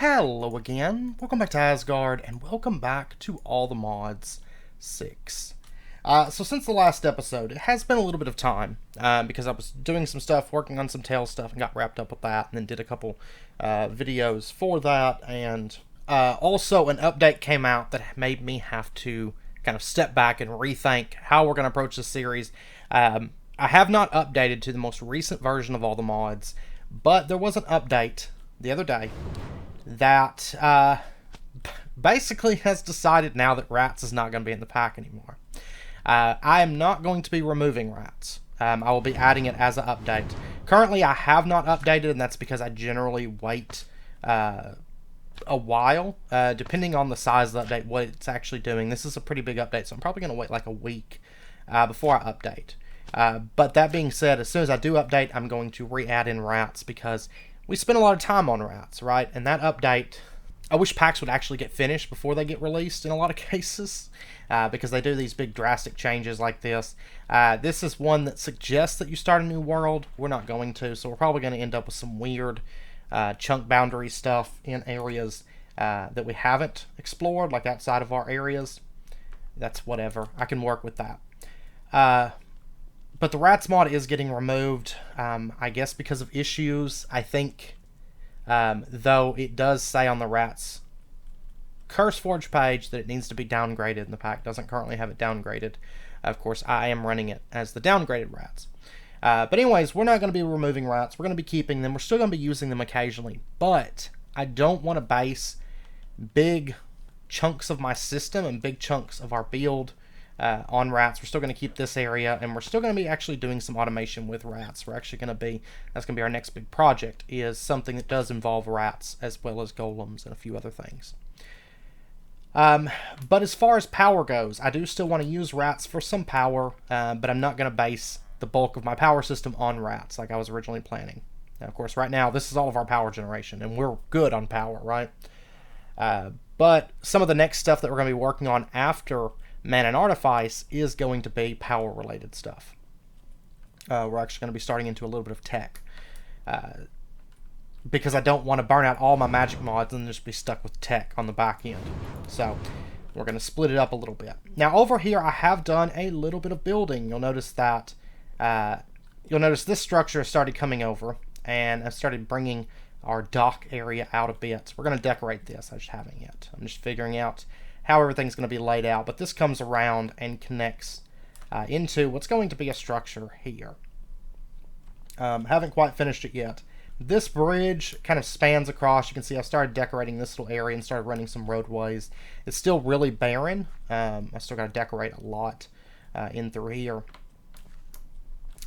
Hello again, welcome back to Asgard, and welcome back to All the Mods 6. So since the last episode, it has been a little bit of time, because I was doing some stuff, working on some tail stuff, and got wrapped up with that, and then did a couple videos for that, and also an update came out that made me have to kind of step back and rethink how we're going to approach this series. I have not updated to the most recent version of all the mods, but there was an update the other day that basically has decided now that rats is not going to be in the pack anymore. I am not going to be removing rats. I will be adding it as an update. Currently, I have not updated, and that's because I generally wait a while, depending on the size of the update, what it's actually doing. This is a pretty big update, so I'm probably going to wait like a week before I update. But that being said, as soon as I do update, I'm going to re-add in rats because we spend a lot of time on rats, right? And that update, I wish packs would actually get finished before they get released in a lot of cases, because they do these big drastic changes like this. This is one that suggests that you start a new world. We're not going to, so we're probably going to end up with some weird chunk boundary stuff in areas that we haven't explored, like outside of our areas. That's whatever. I can work with that. But the rats mod is getting removed, I guess because of issues. I think, though it does say on the rats CurseForge page that it needs to be downgraded, and the pack doesn't currently have it downgraded. Of course, I am running it as the downgraded rats. But anyways, we're not going to be removing rats. We're going to be keeping them. We're still going to be using them occasionally. But I don't want to base big chunks of my system and big chunks of our build on rats. We're still going to keep this area, and we're still going to be actually doing some automation with rats. We're actually going to be, that's going to be our next big project, is something that does involve rats as well as golems and a few other things. But as far as power goes, I do still want to use rats for some power, but I'm not going to base the bulk of my power system on rats like I was originally planning. Now, of course, right now, this is all of our power generation, and we're good on power, right? But some of the next stuff that we're going to be working on after Mana and Artifice is going to be power-related stuff. We're actually going to be starting into a little bit of tech. Because I don't want to burn out all my magic mods and just be stuck with tech on the back end. So, we're going to split it up a little bit. Now, over here, I have done a little bit of building. You'll notice that, you'll notice this structure started coming over, and I started bringing our dock area out a bit. We're going to decorate this. I just haven't yet. I'm just figuring out how everything's going to be laid out, but this comes around and connects into what's going to be a structure here. Haven't quite finished it yet. This bridge kind of spans across. You can see I started decorating this little area and started running some roadways. It's still really barren. I still got to decorate a lot in through here.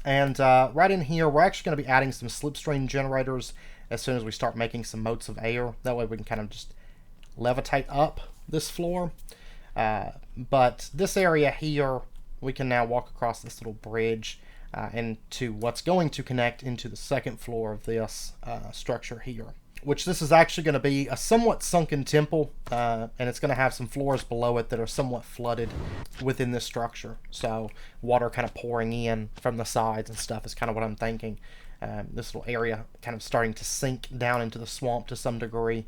And right in here, we're actually going to be adding some slipstream generators as soon as we start making some moats of air. That way we can kind of just levitate up this floor. But this area here, we can now walk across this little bridge into what's going to connect into the second floor of this structure here. Which this is actually going to be a somewhat sunken temple, and it's going to have some floors below it that are somewhat flooded within this structure. So water kind of pouring in from the sides and stuff is kind of what I'm thinking. This little area kind of starting to sink down into the swamp to some degree.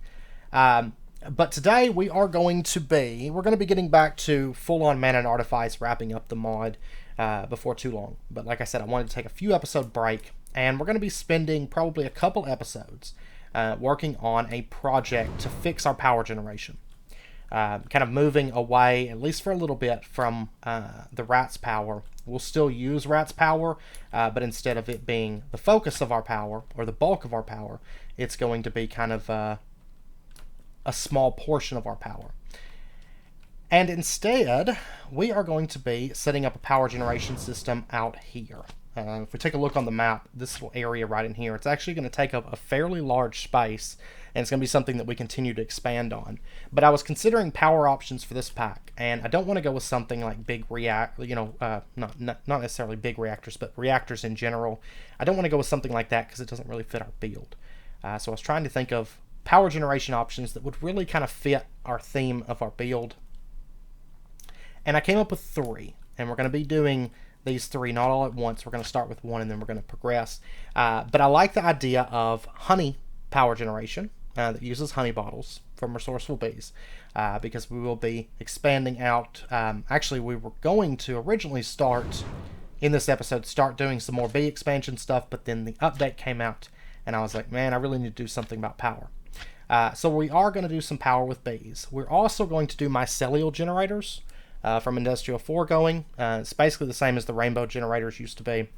But today we're going to be getting back to full-on Mana and Artifice, wrapping up the mod before too long. But like I said, I wanted to take a few episode break, and we're going to be spending probably a couple episodes working on a project to fix our power generation. Kind of moving away, at least for a little bit, from the rats power. We'll still use rats power, but instead of it being the focus of our power, or the bulk of our power, it's going to be kind of a small portion of our power. And instead, we are going to be setting up a power generation system out here. If we take a look on the map, this little area right in here, it's actually going to take up a fairly large space, and it's going to be something that we continue to expand on. But I was considering power options for this pack, and I don't want to go with something like big not necessarily big reactors, but reactors in general. I don't want to go with something like that because it doesn't really fit our build. So I was trying to think of power generation options that would really kind of fit our theme of our build. And I came up with 3, and we're going to be doing these 3 not all at once. We're going to start with 1, and then we're going to progress. But I like the idea of honey power generation, that uses honey bottles from resourceful bees, because we will be expanding out. Actually, we were going to originally start in this episode, start doing some more bee expansion stuff, but then the update came out, and I was like, man, I really need to do something about power. So we are going to do some power with bees. We're also going to do mycelial generators from Industrial Foregoing. It's basically the same as the rainbow generators used to be,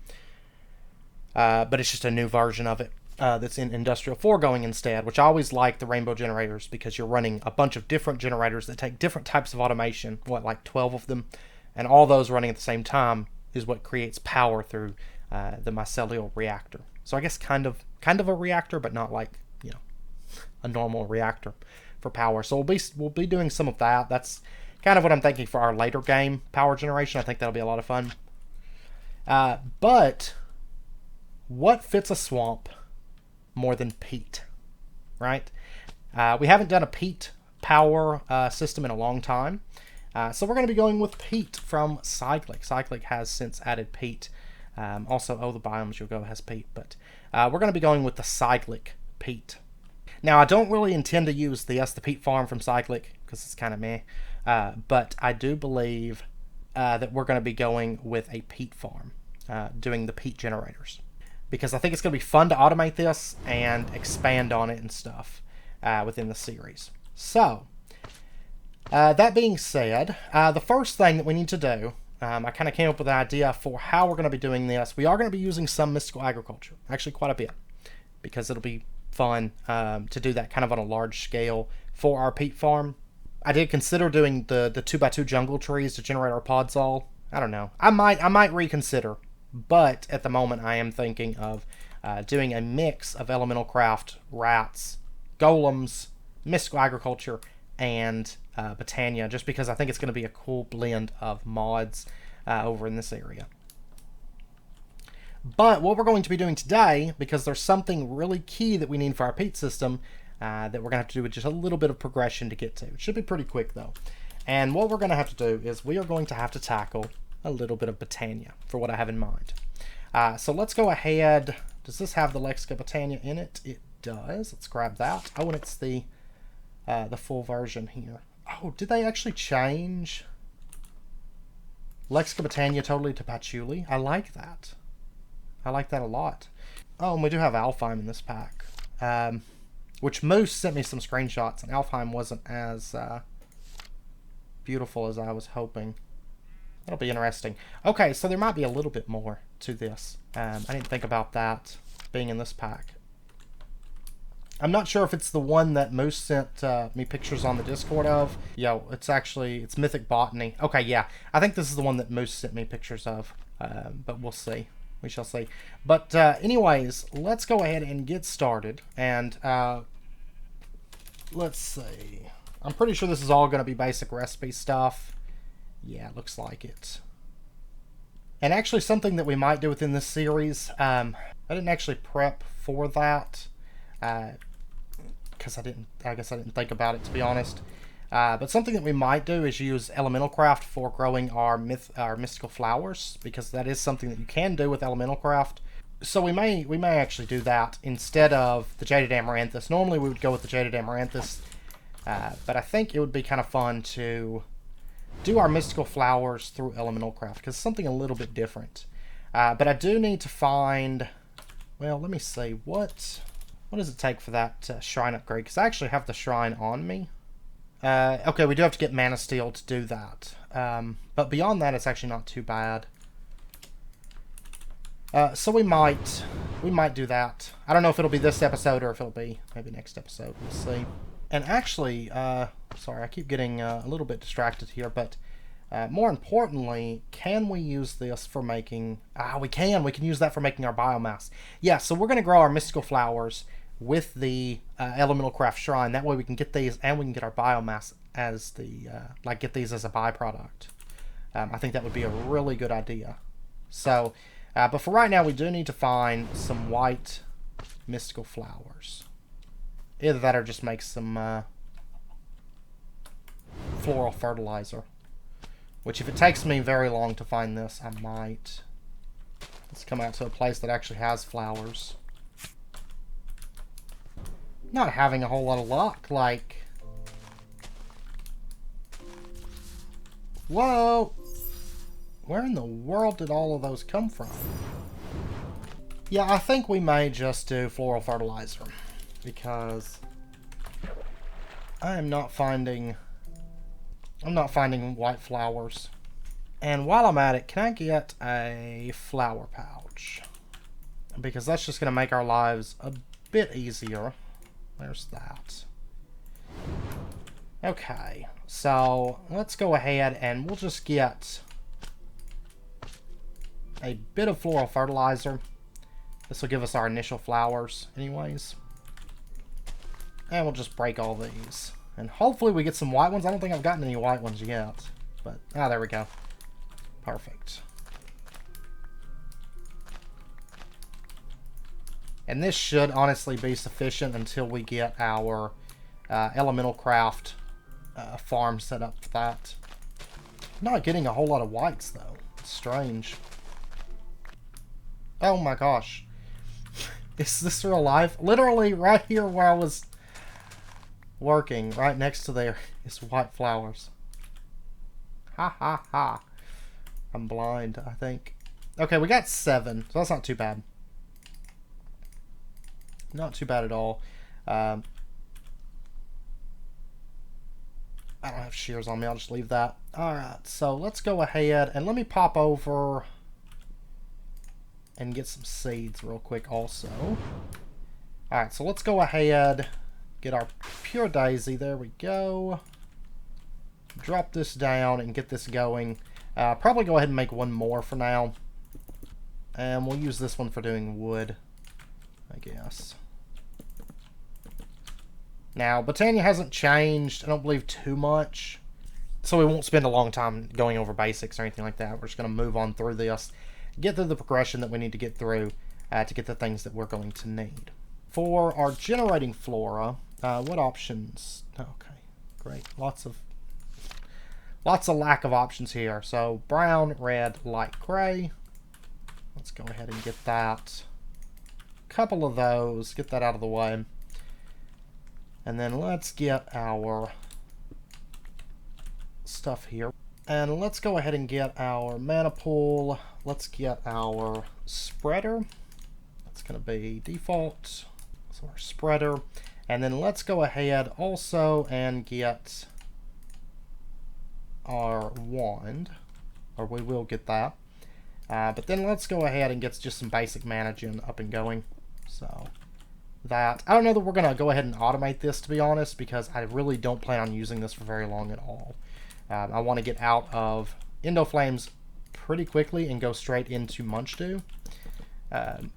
but it's just a new version of it that's in Industrial Foregoing instead, which I always like the rainbow generators because you're running a bunch of different generators that take different types of automation, like 12 of them, and all those running at the same time is what creates power through the mycelial reactor. So I guess kind of a reactor, but not like, a normal reactor for power. So we'll be doing some of that. That's kind of what I'm thinking for our later game power generation. I think that'll be a lot of fun. But what fits a swamp more than peat, right? We haven't done a peat power system in a long time. So we're going to be going with peat from Cyclic. Cyclic has since added peat. Also, the biomes you'll go has peat. But we're going to be going with the Cyclic peat. Now, I don't really intend to use the Peat Farm from Cyclic because it's kind of meh. But I do believe that we're going to be going with a peat farm, doing the peat generators. Because I think it's going to be fun to automate this and expand on it and stuff within the series. So, that being said, the first thing that we need to do, I kind of came up with an idea for how we're going to be doing this. We are going to be using some mystical agriculture, actually quite a bit, because it'll be fun to do that kind of on a large scale for our peat farm. I did consider doing the 2x2 jungle trees to generate our podzol. I don't know. I might reconsider, but at the moment I am thinking of doing a mix of elemental craft, rats, golems, mystical agriculture, and botania, just because I think it's going to be a cool blend of mods over in this area. But what we're going to be doing today, because there's something really key that we need for our peat system that we're going to have to do with just a little bit of progression to get to. It should be pretty quick though. And what we're going to have to do is we are going to have to tackle a little bit of botania for what I have in mind. So let's go ahead. Does this have the Lexica Botania in it? It does. Let's grab that. Oh, and it's the full version here. Oh, did they actually change Lexica Botania totally to patchouli? I like that. I like that a lot. Oh, and we do have Alfheim in this pack. Which Moose sent me some screenshots, and Alfheim wasn't as beautiful as I was hoping. That'll be interesting. Okay, so there might be a little bit more to this. I didn't think about that being in this pack. I'm not sure if it's the one that Moose sent me pictures on the Discord of. Yo, it's Mythic Botany. Okay, yeah. I think this is the one that Moose sent me pictures of. But we'll see. We shall see. But anyways, let's go ahead and get started. And let's see. I'm pretty sure this is all going to be basic recipe stuff. Yeah, it looks like it. And actually something that we might do within this series, I didn't actually prep for that. Because I guess I didn't think about it, to be honest. But something that we might do is use elemental craft for growing our mystical flowers, because that is something that you can do with elemental craft. So we may actually do that instead of the Jaded Amaranthus. Normally we would go with the Jaded Amaranthus, but I think it would be kind of fun to do our mystical flowers through elemental craft, because it's something a little bit different. But I do need to find, well, let me see, what does it take for that shrine upgrade? Because I actually have the shrine on me. Okay, we do have to get Mana Steel to do that. But beyond that, it's actually not too bad. So we might do that. I don't know if it'll be this episode or if it'll be maybe next episode. We'll see. And actually, sorry, I keep getting a little bit distracted here, but more importantly, can we use this for making... we can use that for making our biomass. Yeah, so we're going to grow our mystical flowers with the elemental craft shrine. That way we can get these and we can get our biomass as the get these as a byproduct. I think that would be a really good idea. So but for right now we do need to find some white mystical flowers. Either that or just make some floral fertilizer, which if it takes me very long to find this, I might. Let's come out to a place that actually has flowers. Not having a whole lot of luck, like... Whoa! Where in the world did all of those come from? Yeah, I think we may just do Floral Fertilizer. Because... I'm not finding white flowers. And while I'm at it, can I get a flower pouch? Because that's just going to make our lives a bit easier. There's that. Okay, so let's go ahead and we'll just get a bit of floral fertilizer. This will give us our initial flowers anyways. And we'll just break all these. And hopefully we get some white ones. I don't think I've gotten any white ones yet. But, there we go. Perfect. And this should honestly be sufficient until we get our elemental craft farm set up for that. I'm not getting a whole lot of whites though. It's strange. Oh my gosh. Is this real life? Literally right here where I was working, right next to there, is white flowers. Ha ha ha. I'm blind, I think. Okay, we got 7, so that's not too bad. Not too bad at all. I don't have shears on me, I'll just leave that. Alright, so let's go ahead and let me pop over and get some seeds real quick also. Alright, so let's go ahead, get our pure daisy, there we go. Drop this down and get this going. Probably go ahead and make one more for now. And we'll use this one for doing wood, I guess. Now, botania hasn't changed, I don't believe, too much. So we won't spend a long time going over basics or anything like that. We're just going to move on through this. Get through the progression that we need to get through to get the things that we're going to need. For our generating flora, what options? Okay, great. Lots of lack of options here. So brown, red, light gray. Let's go ahead and get that. Couple of those. Get that out of the way. And then let's get our stuff here. And let's go ahead and get our mana pool. Let's get our spreader. That's going to be default. So our spreader. And then let's go ahead also and get our wand. Or we will get that. But then let's go ahead and get just some basic mana gen up and going. So that, I don't know that we're going to go ahead and automate this, to be honest, because I really don't plan on using this for very long at all. I want to get out of Endoflames pretty quickly and go straight into Munch Dew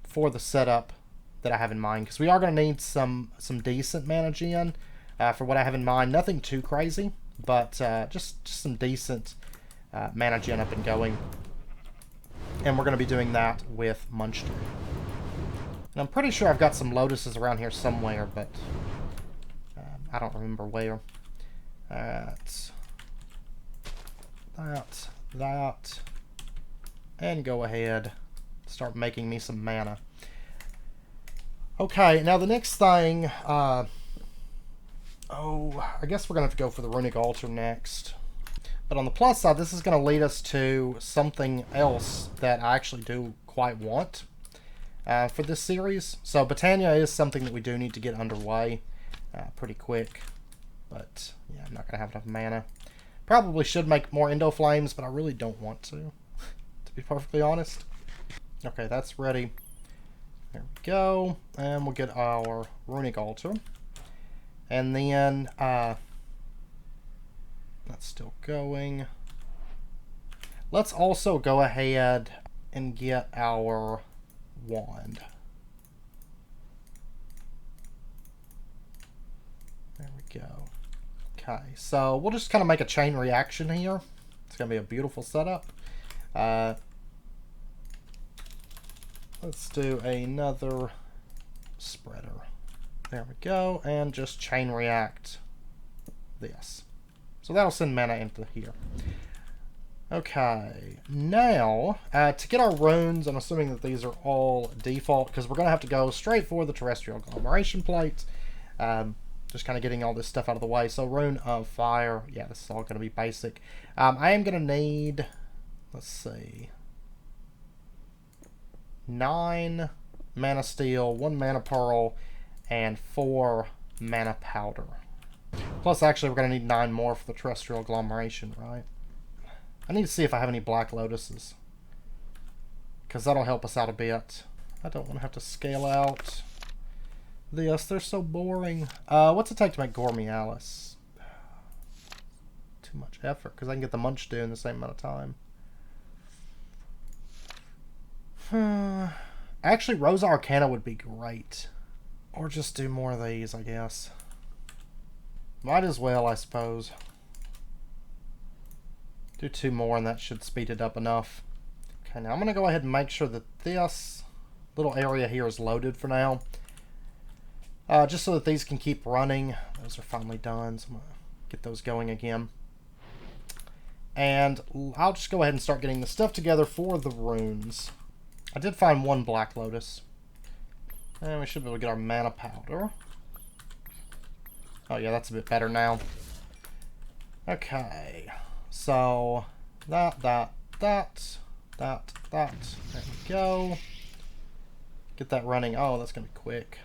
for the setup that I have in mind, because we are going to need some decent mana gen for what I have in mind. Nothing too crazy, but just some decent mana gen up and going. And we're going to be doing that with Munch Dew. And I'm pretty sure I've got some lotuses around here somewhere, but I don't remember where. That, and go ahead, start making me some mana. Okay, now the next thing, I guess we're going to have to go for the Runic Altar next. But on the plus side, this is going to lead us to something else that I actually do quite want for this series. So botania is something that we do need to get underway pretty quick. But yeah, I'm not going to have enough mana. Probably should make more Endoflames, but I really don't want to be perfectly honest. Okay, that's ready. There we go. And we'll get our Runic Altar. And then, that's still going. Let's also go ahead and get our wand. There we go. Okay, so we'll just kind of make a chain reaction here. It's going to be a beautiful setup. Let's do another spreader. There we go, and just chain react this. So that'll send mana into here. Okay, now, to get our runes, I'm assuming that these are all default, because we're going to have to go straight for the Terrestrial Agglomeration plate. Just kind of getting all this stuff out of the way. So Rune of Fire. Yeah, this is all going to be basic. I am going to need, let's see, 9 mana steel, 1 mana pearl, and 4 mana powder. Plus, actually, we're going to need 9 more for the Terrestrial Agglomeration, right? I need to see if I have any Black Lotuses, because that'll help us out a bit. I don't want to have to scale out this. They're so boring. What's it take to make Gormialis? Too much effort, because I can get the Munch Dew in the same amount of time. Actually, Rose Arcana would be great. Or just do more of these, I guess. Might as well, I suppose. Do 2 more and that should speed it up enough. Okay, now I'm going to go ahead and make sure that this little area here is loaded for now. Just so that these can keep running. Those are finally done, so I'm going to get those going again. And I'll just go ahead and start getting the stuff together for the runes. I did find 1 Black Lotus. And we should be able to get our mana powder. Oh yeah, that's a bit better now. Okay. So, that. There we go. Get that running. Oh, that's going to be quick.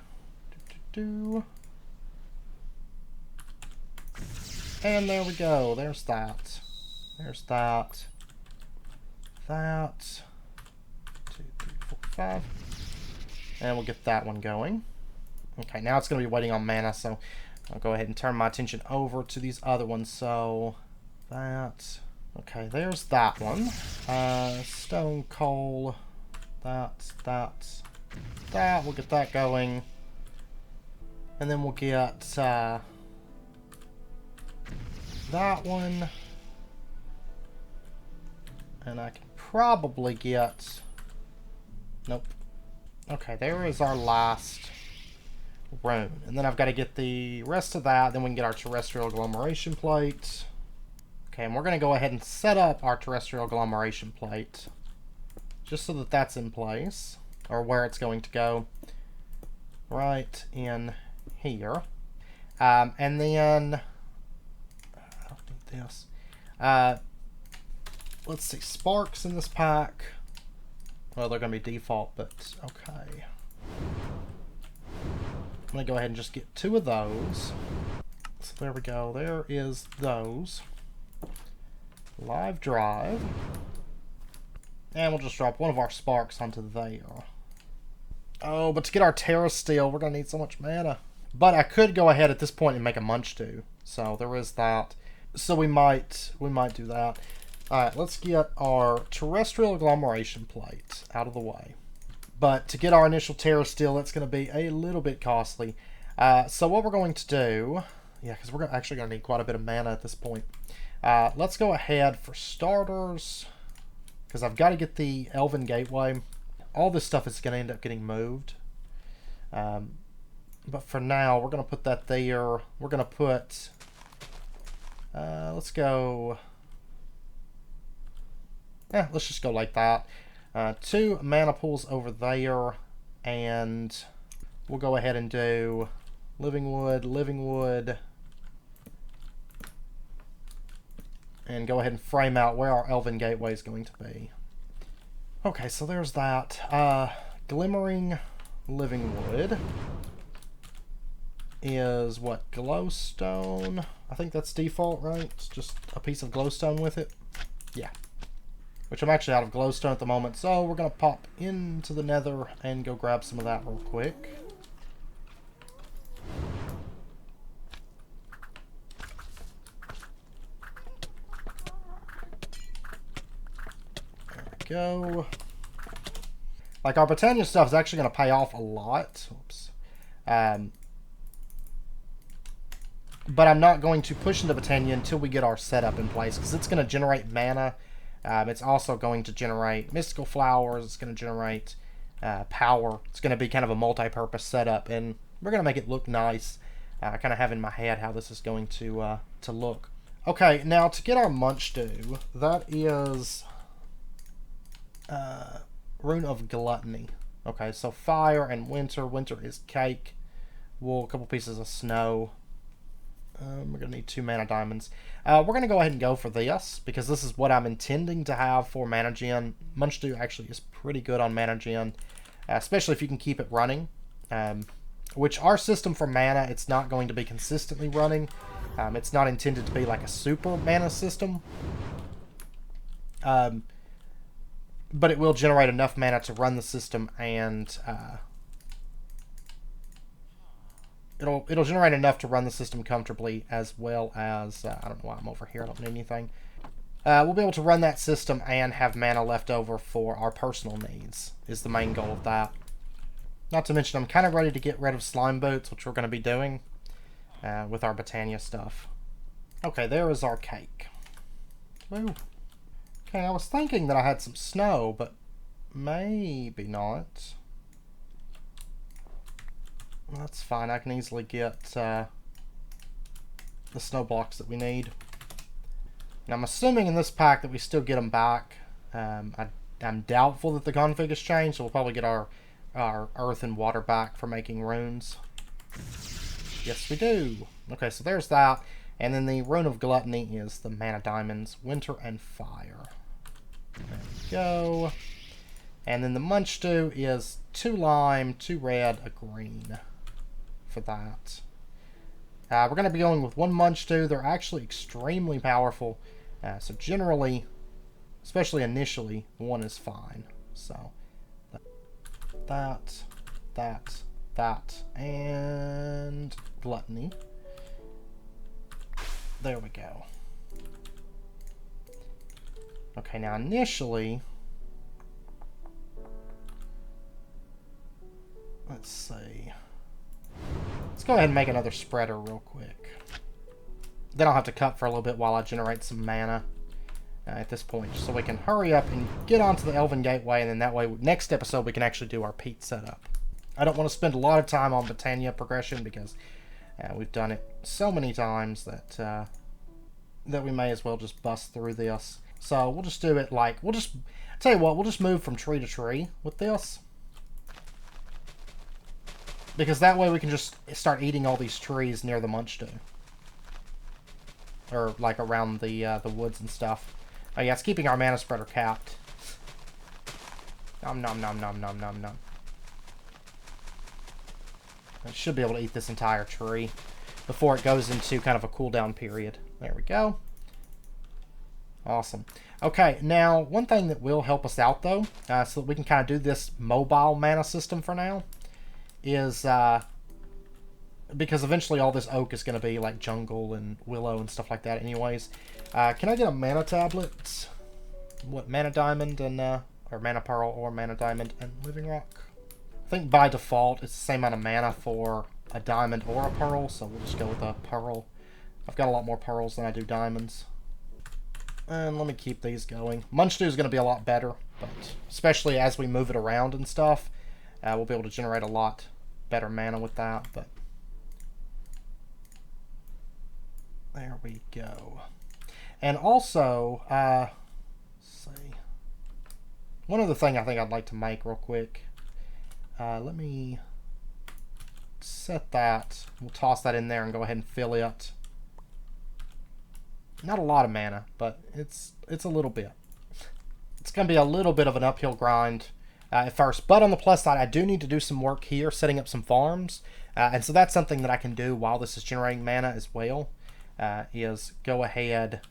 And there we go. There's that. There's that. That. 2, 3, 4, 5. And we'll get that one going. Okay, now it's going to be waiting on mana, so I'll go ahead and turn my attention over to these other ones. So, that. Okay, there's that one. Stone, coal. That. We'll get that going. And then we'll get that one. And I can probably get... Nope. Okay, there is our last rune. And then I've got to get the rest of that. Then we can get our Terrestrial Agglomeration plate. Okay, and we're going to go ahead and set up our Terrestrial Agglomeration plate. Just so that that's in place. Or where it's going to go. Right in here. And then... I don't need this. Let's see. Sparks in this pack. Well, they're going to be default, but okay. I'm going to go ahead and just get 2 of those. So there we go. There is those. Live drive. And we'll just drop one of our sparks onto there. Oh, but to get our Terrestrial, we're going to need so much mana. But I could go ahead at this point and make a Munch Dew. So there is that. So we might do that. Alright, let's get our Terrestrial Agglomeration plate out of the way. But to get our initial Terrestrial, it's going to be a little bit costly. So what we're going to do... Yeah, because we're actually going to need quite a bit of mana at this point. Let's go ahead for starters. Because I've got to get the Elven Gateway. All this stuff is going to end up getting moved. But for now, we're going to put that there. We're going to put... let's go... let's just go like that. 2 mana pools over there, and we'll go ahead and do living wood, and go ahead and frame out where our Elven Gateway is going to be. Okay, so there's that. Glimmering living wood is what? Glowstone? I think that's default, right? It's just a piece of glowstone with it. Yeah. Which I'm actually out of glowstone at the moment, so we're going to pop into the nether and go grab some of that real quick. There we go. Like, our botania stuff is actually going to pay off a lot. Oops. But I'm not going to push into botania until we get our setup in place, because it's going to generate mana. It's also going to generate mystical flowers. It's going to generate power. It's going to be kind of a multi-purpose setup, and we're going to make it look nice. I kind of have in my head how this is going to look. Okay, now to get our Munch Dew, that is Rune of Gluttony. Okay, so fire and winter. Winter is cake. wool, a couple pieces of snow. We're going to need 2 mana diamonds. We're going to go ahead and go for this, because this is what I'm intending to have for mana gen. Munch Dew actually is pretty good on mana gen, especially if you can keep it running. Which our system for mana, it's not going to be consistently running. It's not intended to be like a super mana system. But it will generate enough mana to run the system, and it'll generate enough to run the system comfortably, as well as I don't know why I'm over here. I don't need anything. We'll be able to run that system and have mana left over for our personal needs. Is the main goal of that. Not to mention, I'm kind of ready to get rid of slime boots, which we're going to be doing with our botania stuff. Okay, there is our cake. Woo. Okay, I was thinking that I had some snow, but maybe not. That's fine. I can easily get the snow blocks that we need. Now, I'm assuming in this pack that we still get them back. I'm doubtful that the config has changed, so we'll probably get our earth and water back for making runes. Yes, we do. Okay, so there's that. And then the Rune of Gluttony is the mana diamonds, winter and fire. There we go. And then the Munch Stew is 2 lime, 2 red, a green for that. We're going to be going with 1 Munch Stew. They're actually extremely powerful. So generally, especially initially, 1 is fine. So that, and Gluttony. There we go. Okay, now initially, let's see. Let's go ahead and make another spreader real quick. Then I'll have to cut for a little bit while I generate some mana at this point, just so we can hurry up and get onto the Elven Gateway, and then that way, next episode, we can actually do our peat setup. I don't want to spend a lot of time on botania progression, because we've done it so many times that that we may as well just bust through this. So we'll just do it like, tell you what, we'll just move from tree to tree with this. Because that way we can just start eating all these trees near the Munch Stew. Or like around the woods and stuff. Oh yeah, it's keeping our mana spreader capped. Nom nom nom nom nom nom nom. I should be able to eat this entire tree before it goes into kind of a cooldown period. There we go. Awesome. Okay, now one thing that will help us out though, so that we can kind of do this mobile mana system for now, is because eventually all this oak is going to be like jungle and willow and stuff like that anyways. Can I get a mana tablet? What, mana diamond and or mana pearl or mana diamond and living rock? I think by default it's the same amount of mana for a diamond or a pearl, so we'll just go with a pearl. I've got a lot more pearls than I do diamonds. And let me keep these going. Munch Stew is going to be a lot better, but especially as we move it around and stuff, we'll be able to generate a lot better mana with that. But there we go. And also, let's see, one other thing I think I'd like to make real quick. Let me set that. We'll toss that in there and go ahead and fill it. Not a lot of mana, but it's a little bit. It's going to be a little bit of an uphill grind at first. But on the plus side, I do need to do some work here, setting up some farms. And so that's something that I can do while this is generating mana as well, is go ahead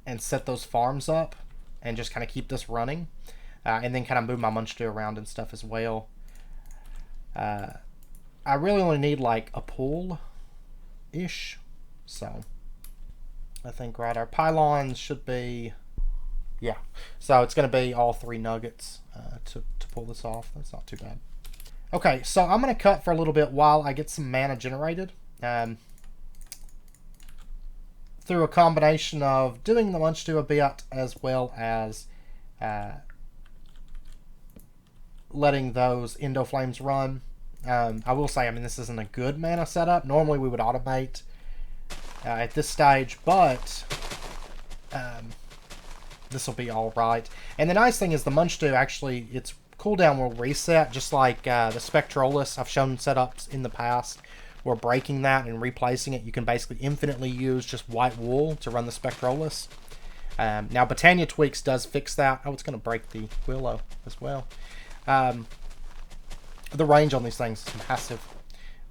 and set those farms up and just kind of keep this running. And then kind of move my Munch Stew around and stuff as well. I really only need like a pool-ish. So I think, right, our pylons should be, yeah. So it's going to be all 3 nuggets to pull this off. That's not too bad. Okay, so I'm going to cut for a little bit while I get some mana generated. Through a combination of doing the Munch Stew a bit, as well as letting those Endo Flames run. I will say, I mean, this isn't a good mana setup. Normally we would automate at this stage, but this will be all right. And the nice thing is the Munch Stew, actually, it's cooldown will reset, just like the Spectrolis I've shown setups in the past. We're breaking that and replacing it. You can basically infinitely use just white wool to run the Spectrolis. Now, Botania Tweaks does fix that. Oh, it's going to break the Willow as well. The range on these things is massive.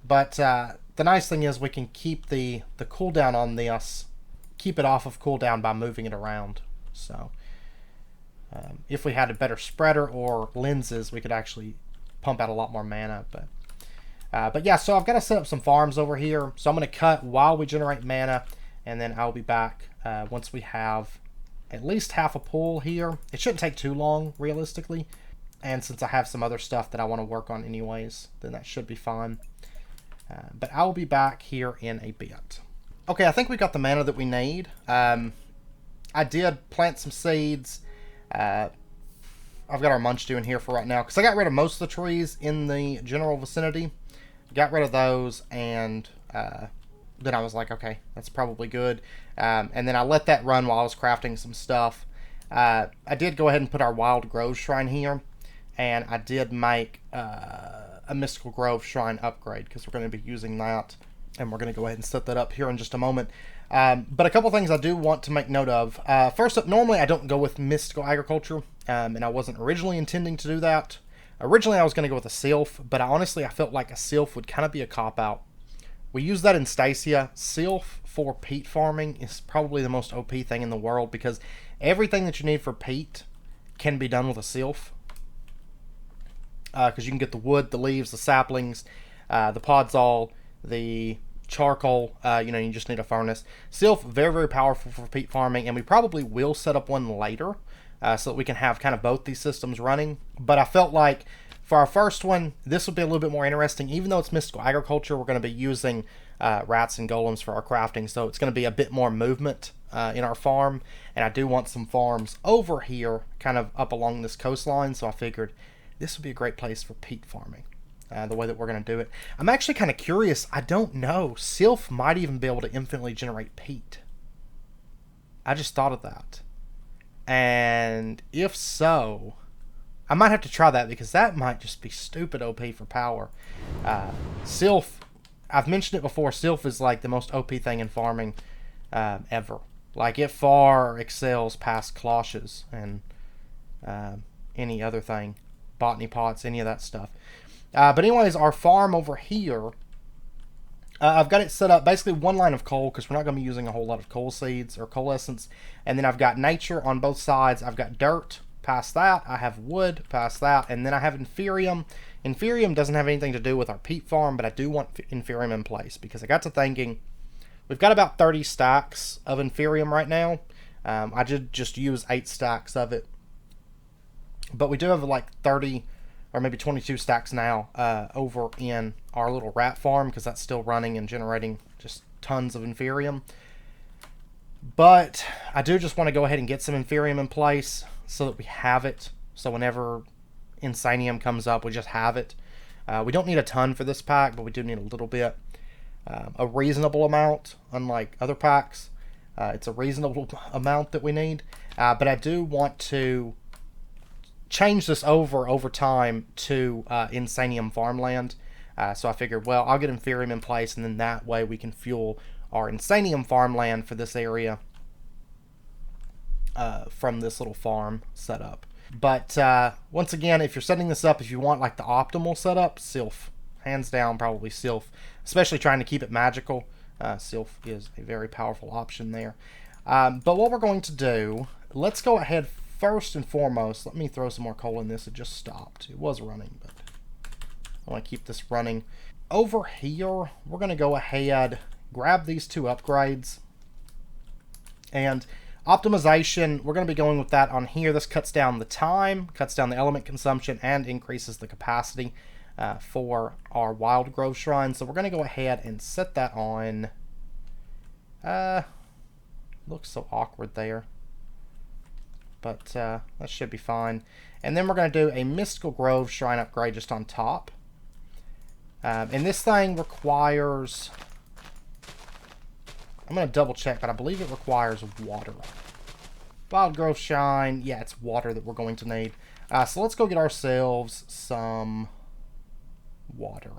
But the nice thing is we can keep the cooldown on this, keep it off of cooldown by moving it around. So if we had a better spreader or lenses, we could actually pump out a lot more mana. But yeah, so I've got to set up some farms over here. So I'm going to cut while we generate mana, and then I'll be back once we have at least half a pool here. It shouldn't take too long, realistically. And since I have some other stuff that I want to work on anyways, then that should be fine. But I will be back here in a bit. Okay, I think we got the mana that we need. I did plant some seeds. I've got our munch in here for right now, because I got rid of most of the trees in the general vicinity. Got rid of those, and then I was like, okay, that's probably good. And then I let that run while I was crafting some stuff. I did go ahead and put our Wild Grove Shrine here, and I did make a Mystical Grove Shrine upgrade, because we're going to be using that, and we're going to go ahead and set that up here in just a moment. But a couple things I do want to make note of. First up, normally I don't go with Mystical Agriculture, and I wasn't originally intending to do that. Originally I was going to go with a Sylph, but honestly I felt like a Sylph would kind of be a cop-out. We use that in Stacia. Sylph for peat farming is probably the most OP thing in the world, because everything that you need for peat can be done with a Sylph. Because you can get the wood, the leaves, the saplings, the podzol, the charcoal, you just need a furnace. Sylph, very, very powerful for peat farming, and we probably will set up one later so that we can have kind of both these systems running. But I felt like for our first one, this would be a little bit more interesting. Even though it's Mystical Agriculture, we're going to be using rats and golems for our crafting, so it's going to be a bit more movement in our farm. And I do want some farms over here, kind of up along this coastline, so I figured this would be a great place for peat farming, the way that we're going to do it. I'm actually kind of curious. I don't know. Sylph might even be able to infinitely generate peat. I just thought of that. And if so, I might have to try that, because that might just be stupid OP for power. Sylph, I've mentioned it before, Sylph is like the most OP thing in farming ever. Like, it far excels past cloches and any other thing. Botany pots, any of that stuff. But anyways, our farm over here, I've got it set up basically one line of coal, because we're not going to be using a whole lot of coal seeds or coal essence. And then I've got nature on both sides. I've got dirt past that. I have wood past that. And then I have inferium. Inferium doesn't have anything to do with our peat farm, but I do want inferium in place, because I got to thinking, we've got about 30 stacks of inferium right now. I did just use 8 stacks of it. But we do have like 30 or maybe 22 stacks now over in our little rat farm, because that's still running and generating just tons of inferium. But I do just want to go ahead and get some inferium in place so that we have it. So whenever Insanium comes up, we just have it. We don't need a ton for this pack, but we do need a little bit. A reasonable amount, unlike other packs. It's a reasonable amount that we need. But I do want to change this over time to Insanium farmland. So I figured, well, I'll get Inferium in place, and then that way we can fuel our Insanium farmland for this area from this little farm setup. But once again, if you're setting this up, if you want like the optimal setup, Sylph. Hands down, probably Sylph. Especially trying to keep it magical. Sylph is a very powerful option there. But what we're going to do, let's go ahead first and foremost. Let me throw some more coal in this. It just stopped. It was running, but I want to keep this running. Over here, we're going to go ahead, grab these 2 upgrades. And optimization, we're going to be going with that on here. This cuts down the time, cuts down the element consumption, and increases the capacity for our Wild Grove Shrine. So we're going to go ahead and set that on. Looks so awkward there. But that should be fine. And then we're going to do a Mystical Grove Shrine upgrade just on top. And this thing requires... I'm going to double check, but I believe it requires water. Wild growth shine. Yeah, it's water that we're going to need. So let's go get ourselves some water.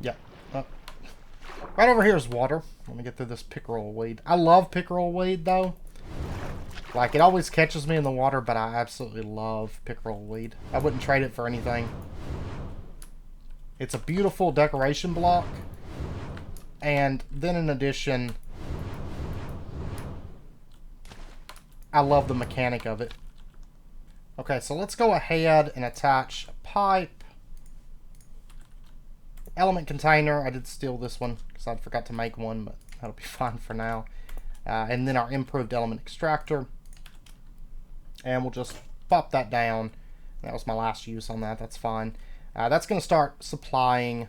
Yep. Right over here is water. Let me get through this pickerel weed. I love pickerel weed, though. Like, it always catches me in the water, but I absolutely love pickerel weed. I wouldn't trade it for anything. It's a beautiful decoration block. And then in addition, I love the mechanic of it. Okay, so let's go ahead and attach a pipe. Element container. I did steal this one because I forgot to make one, but that'll be fine for now. And then our improved element extractor. And we'll just pop that down. That was my last use on that. That's fine. That's going to start supplying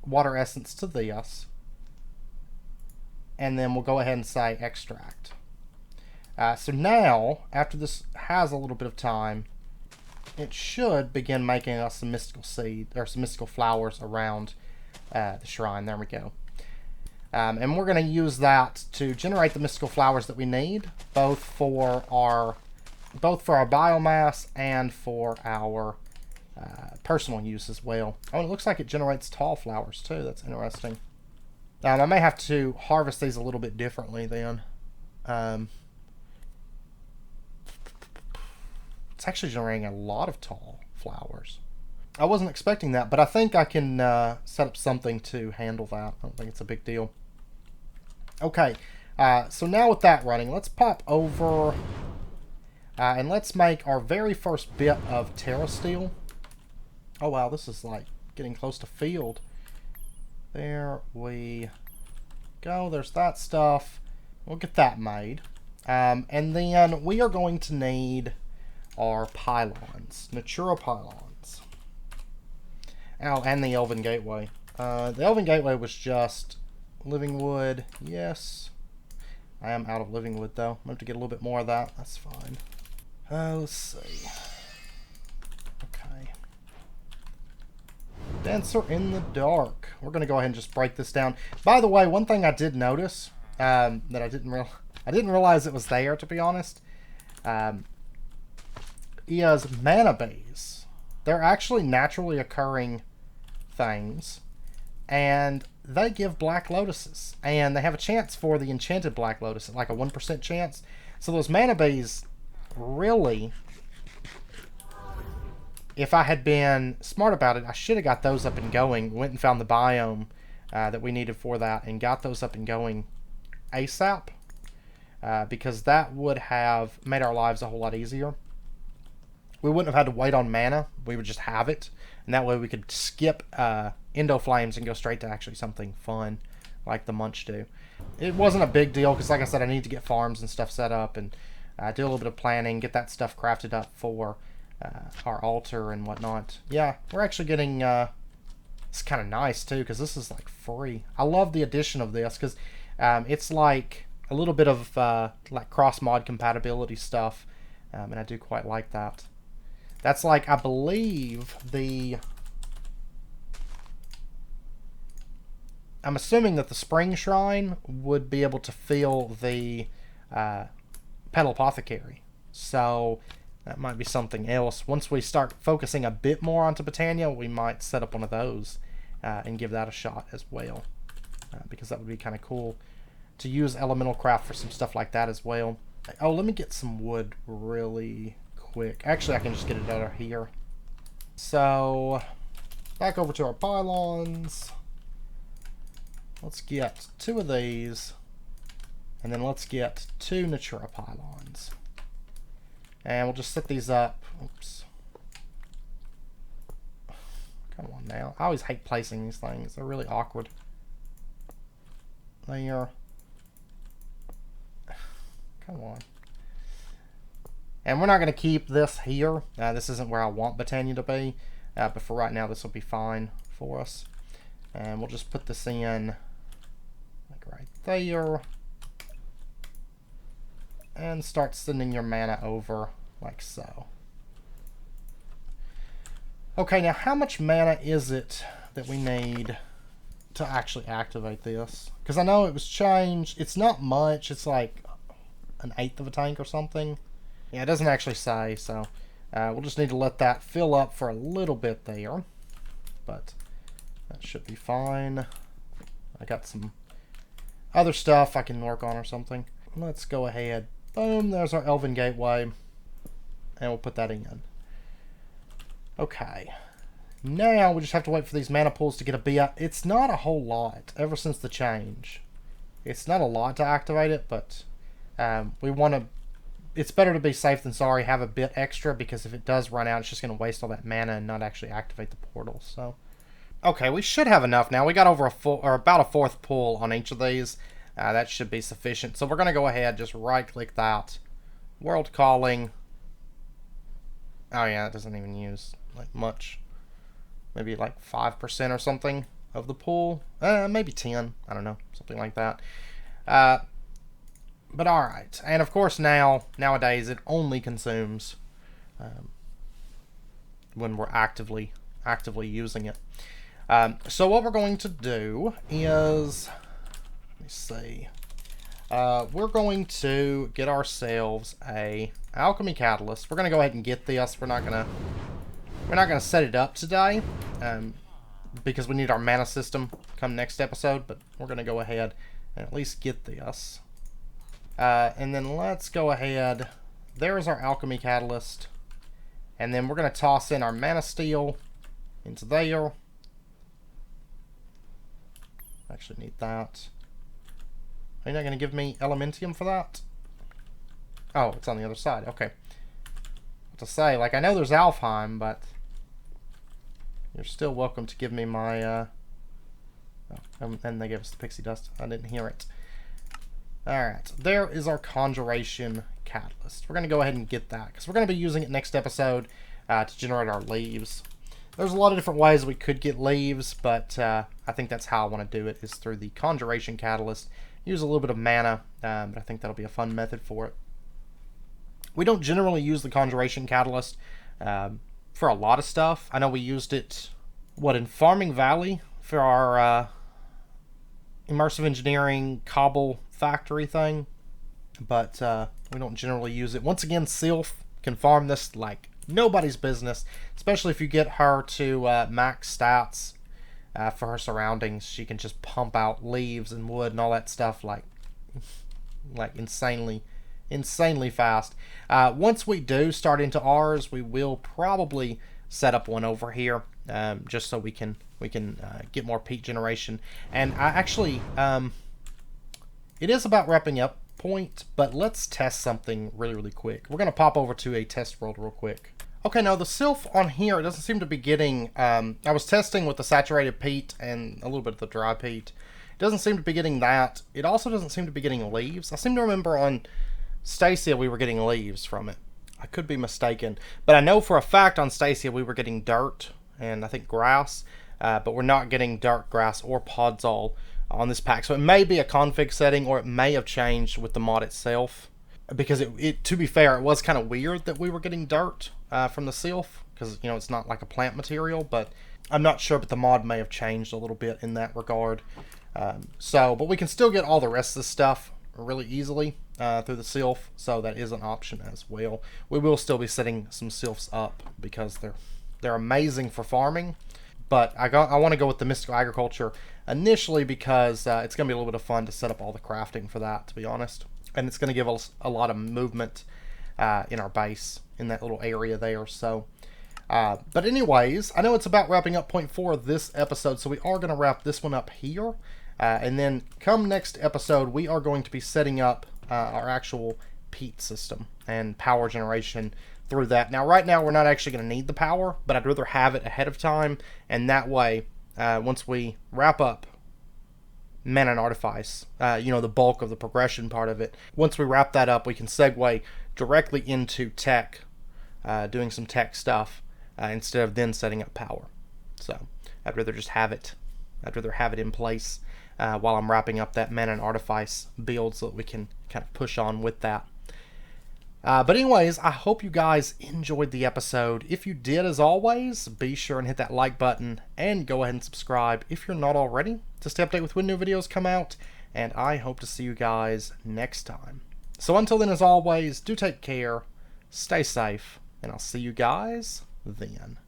water essence to this. And then we'll go ahead and say extract. So now, after this has a little bit of time, it should begin making us some mystical seed, or some mystical flowers around the shrine. There we go. And we're going to use that to generate the mystical flowers that we need, both for our biomass and for our personal use as well. Oh, it looks like it generates tall flowers too. That's interesting. I may have to harvest these a little bit differently then. It's actually generating a lot of tall flowers. I wasn't expecting that, but I think I can set up something to handle that. I don't think it's a big deal. Okay, so now with that running, let's pop over and let's make our very first bit of Terrestrial. Oh wow, this is like getting close to field. There we go. There's that stuff. We'll get that made. And then we are going to need our pylons, Natura pylons. Oh, and the Elven Gateway. The Elven Gateway was just living wood. Yes. I am out of living wood, though. I'm going to have to get a little bit more of that. That's fine. Let's see. Okay. Dancer in the dark. We're going to go ahead and just break this down. By the way, one thing I did notice that I didn't realize it was there, to be honest, is mana bays. They're actually naturally occurring things, and they give black lotuses, and they have a chance for the enchanted black lotus, like a 1% chance. So those mana bays, really, if I had been smart about it, I should have got those up and going. Went and found the biome that we needed for that and got those up and going ASAP, because that would have made our lives a whole lot easier. We wouldn't have had to wait on mana. We would just have it, and that way we could skip Endo Flames and go straight to actually something fun like the Munch do. It wasn't a big deal because, like I said, I need to get farms and stuff set up and do a little bit of planning, get that stuff crafted up for our altar and whatnot. Yeah, we're actually getting... it's kind of nice, too, because this is, like, free. I love the addition of this because it's, like, a little bit of, like, cross-mod compatibility stuff, and I do quite like that. That's like, I believe, I'm assuming that the Spring Shrine would be able to fill the Petal Apothecary. So that might be something else. Once we start focusing a bit more onto Botania, we might set up one of those and give that a shot as well. Because that would be kind of cool to use Elemental Craft for some stuff like that as well. Oh, let me get some wood really quick. Actually, I can just get it out of here. So, back over to our pylons. Let's get 2 of these. And then let's get 2 Natura pylons. And we'll just set these up. Oops. Come on now. I always hate placing these things. They're really awkward. There. Come on. And we're not going to keep this here. This isn't where I want Botania to be. But for right now, this will be fine for us. And we'll just put this in like right there. And start sending your mana over like so. Okay, now how much mana is it that we need to actually activate this. Because I know it was changed. It's not much. It's like an eighth of a tank or something. Yeah, it doesn't actually say, so we'll just need to let that fill up for a little bit there. But that should be fine. I got some other stuff I can work on or something. Let's go ahead. Boom, there's our Elven Gateway. And we'll put that in. Okay. Now we just have to wait for these mana pools to get a bit. It's not a whole lot ever since the change. It's not a lot to activate it, but we want to... It's better to be safe than sorry, have a bit extra, because if it does run out, it's just going to waste all that mana and not actually activate the portal. So, okay, we should have enough now. We got over about a fourth pool on each of these. That should be sufficient. So we're going to go ahead, just right-click that. World Calling. Oh yeah, it doesn't even use like much. Maybe like 5% or something of the pool. Maybe 10. I don't know, something like that. But all right, and of course nowadays it only consumes when we're actively using it. So what we're going to do is, let me see, we're going to get ourselves a Alchemy Catalyst. We're gonna go ahead and get this. We're not gonna set it up today because we need our mana system come next episode. But we're gonna go ahead and at least get this. And then let's go ahead. There's our Alchemy Catalyst. And then we're going to toss in our Mana Steel into there. Actually need that. Are you not going to give me Elementium for that? Oh, it's on the other side. Okay. What to say? Like, I know there's Alfheim, but you're still welcome to give me my... Oh, and they gave us the Pixie Dust. I didn't hear it. Alright, there is our Conjuration Catalyst. We're going to go ahead and get that, because we're going to be using it next episode to generate our leaves. There's a lot of different ways we could get leaves, but I think that's how I want to do it, is through the Conjuration Catalyst. Use a little bit of mana, but I think that'll be a fun method for it. We don't generally use the Conjuration Catalyst for a lot of stuff. I know we used it, in Farming Valley for our immersive engineering cobble factory thing, but we don't generally use it. Once again, Sylph can farm this like nobody's business, especially if you get her to max stats for her surroundings. She can just pump out leaves and wood and all that stuff like insanely fast. Once we do start into ours, we will probably set up one over here just so we can get more peat generation. And I actually it is about wrapping up point, but let's test something really quick. We're going to pop over to a test world real quick. Okay, now the Sylph on here, it doesn't seem to be getting... I was testing with the saturated peat and a little bit of the dry peat. It doesn't seem to be getting that. It also doesn't seem to be getting leaves. I seem to remember on Stacia we were getting leaves from it. I could be mistaken, but I know for a fact on Stacia we were getting dirt and I think grass, but we're not getting dirt, grass, or podzol on this pack. So it may be a config setting, or it may have changed with the mod itself. Because it to be fair, it was kind of weird that we were getting dirt from the Sylph, because it's not like a plant material. But I'm not sure, but the mod may have changed a little bit in that regard. But we can still get all the rest of the stuff really easily through the Sylph, so that is an option as well. We will still be setting some Sylphs up because they're amazing for farming. But I want to go with the Mystical Agriculture initially because it's going to be a little bit of fun to set up all the crafting for that, to be honest. And it's going to give us a lot of movement in our base, in that little area there. So, but anyways, I know it's about wrapping up point 4 of this episode, so we are going to wrap this one up here. And then come next episode, we are going to be setting up our actual peat system and power generation through that. Now, right now, we're not actually going to need the power, but I'd rather have it ahead of time. And that way, once we wrap up Mana and Artifice, the bulk of the progression part of it, once we wrap that up, we can segue directly into tech, doing some tech stuff, instead of then setting up power. So I'd rather just have it. I'd rather have it in place while I'm wrapping up that Mana and Artifice build, so that we can kind of push on with that. But anyways, I hope you guys enjoyed the episode. If you did, as always, be sure and hit that like button and go ahead and subscribe if you're not already to stay updated with when new videos come out. And I hope to see you guys next time. So until then, as always, do take care, stay safe, and I'll see you guys then.